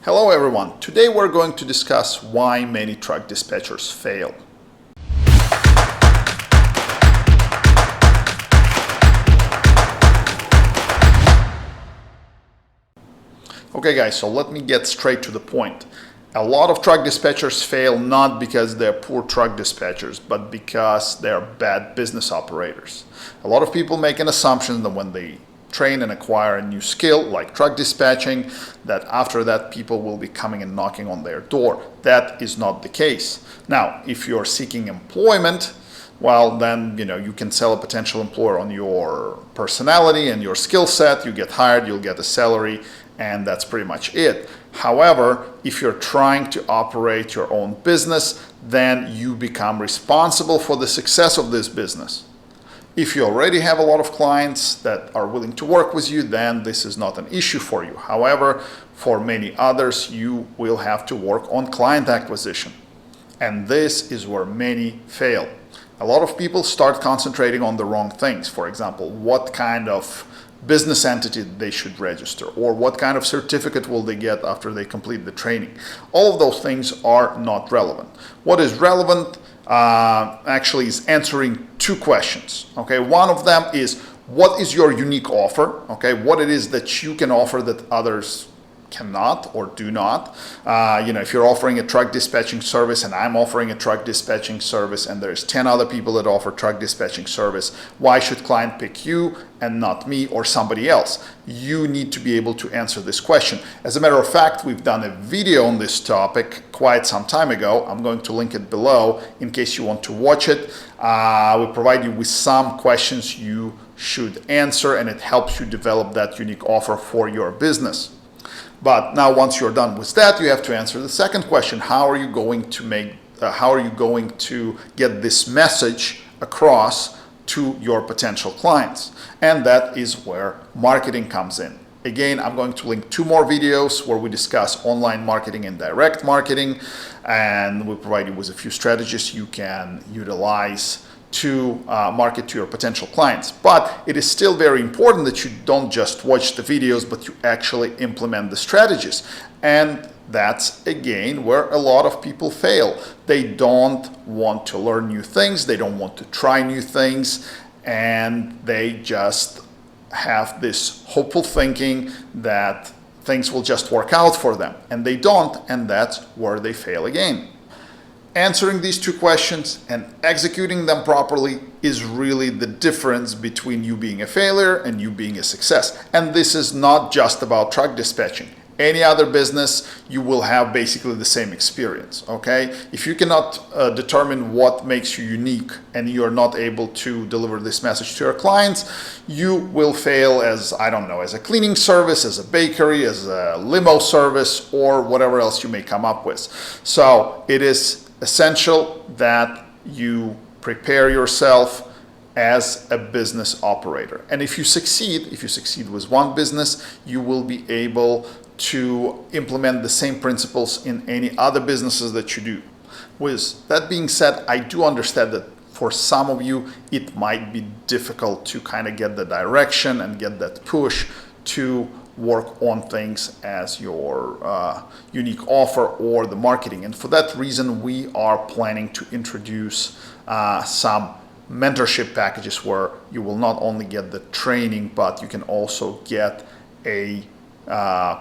Hello everyone, today we're going to discuss why many truck dispatchers fail. Okay guys, so let me get straight to the point. A lot of truck dispatchers fail not because they're poor truck dispatchers, but because they're bad business operators. A lot of people make an assumption that when they train and acquire a new skill like truck dispatching, that after that people will be coming and knocking on their door. That is not the case. Now, if you're seeking employment, well then you can sell a potential employer on your personality and your skill set. You get hired, you'll get a salary, and that's pretty much it. However, if you're trying to operate your own business, then you become responsible for the success of this business. If you already have a lot of clients that are willing to work with you, then this is not an issue for you. However, for many others, you will have to work on client acquisition. And this is where many fail. A lot of people start concentrating on the wrong things. For example, what kind of business entity they should register, or what kind of certificate will they get after they complete the training. All of those things are not relevant. What is relevant actually is answering two questions. Okay, one of them is, what is your unique offer? Okay, what it is that you can offer that others cannot or do not. If you're offering a truck dispatching service and I'm offering a truck dispatching service and there's 10 other people that offer truck dispatching service, why should client pick you and not me or somebody else? You need to be able to answer this question. As a matter of fact, we've done a video on this topic quite some time ago. I'm going to link it below in case you want to watch it. We provide you with some questions you should answer, and it helps you develop that unique offer for your business. But now, once you're done with that, you have to answer the second question: how are you going to get this message across to your potential clients? And that is where marketing comes in. Again, I'm going to link two more videos where we discuss online marketing and direct marketing, and we provide you with a few strategies you can utilize to market to your potential clients. But it is still very important that you don't just watch the videos, but you actually implement the strategies. And that's again where a lot of people fail. They don't want to learn new things, they don't want to try new things, and they just have this hopeful thinking that things will just work out for them. And they don't, and that's where they fail again. Answering these two questions and executing them properly is really the difference between you being a failure and you being a success. And this is not just about truck dispatching. Any other business, you will have basically the same experience, okay? If you cannot determine what makes you unique and you're not able to deliver this message to your clients, you will fail as, as a cleaning service, as a bakery, as a limo service, or whatever else you may come up with. So it is essential that you prepare yourself as a business operator. And if you succeed with one business, you will be able to implement the same principles in any other businesses that you do. With that being said, I do understand that for some of you, it might be difficult to kind of get the direction and get that push to work on things as your unique offer or the marketing. And for that reason, we are planning to introduce some mentorship packages where you will not only get the training, but you can also get a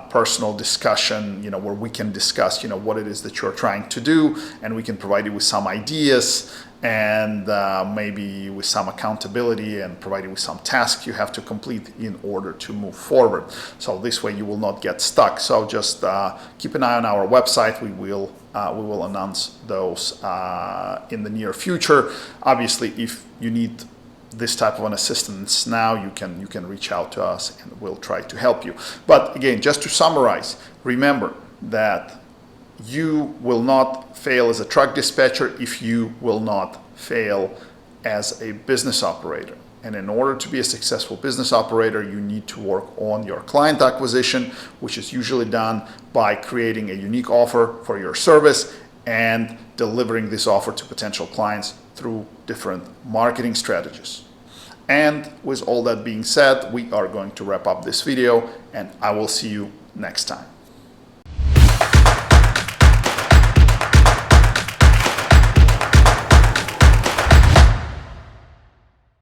personal discussion, where we can discuss, what it is that you're trying to do, and we can provide you with some ideas and maybe with some accountability and provide you with some tasks you have to complete in order to move forward. So this way you will not get stuck. So just keep an eye on our website. We will announce those in the near future. Obviously, if you need this type of an assistance now, you can reach out to us and we'll try to help you. But again, just to summarize, remember that you will not fail as a truck dispatcher if you will not fail as a business operator. And in order to be a successful business operator, you need to work on your client acquisition, which is usually done by creating a unique offer for your service and delivering this offer to potential clients through different marketing strategies. And with all that being said, we are going to wrap up this video, and I will see you next time.